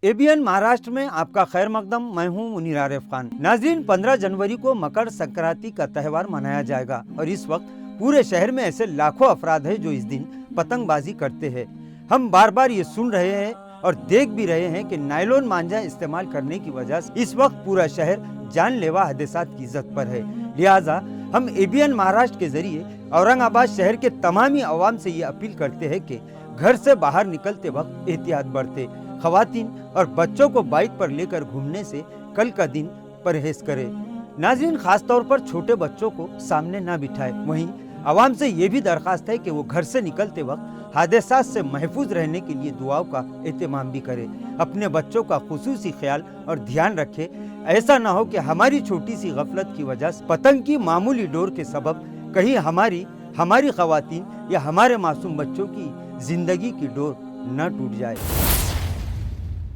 ABN Maharashtra में आपका खैर मकदम। मैं हूं मुनीर आरिफ खान। नाजरीन, 15 जनवरी को मकर संक्रांति का त्यौहार मनाया जाएगा और इस वक्त पूरे शहर में ऐसे लाखों अफराद हैं जो इस दिन पतंगबाजी करते हैं। हम बार बार ये सुन रहे हैं और देख भी रहे हैं कि नायलॉन मांझा इस्तेमाल करने की वजह से इस वक्त पूरा शहर जानलेवा हादसात की जद पर है। लिहाजा हम एबीएन महाराष्ट्र के जरिए औरंगाबाद शहर के तमामी अवाम से ये अपील करते हैं कि घर से बाहर निकलते वक्त एहतियात बरते, खवातीन और बच्चों को बाइक पर लेकर घूमने से कल का दिन परहेज करें। नाज़रीन, खास तौर पर छोटे बच्चों को सामने ना बिठाए। वहीं आवाम से ये भी दरखास्त है कि वो घर से निकलते वक्त हादसात से महफूज रहने के लिए दुआओं का एहतमाम भी करे। अपने बच्चों का खुसूसी ख्याल और ध्यान रखे। ऐसा ना हो कि हमारी छोटी सी गफलत की वजह से पतंग की मामूली डोर के सबब कहीं हमारी खवातीन या हमारे मासूम बच्चों की जिंदगी की डोर न टूट जाए।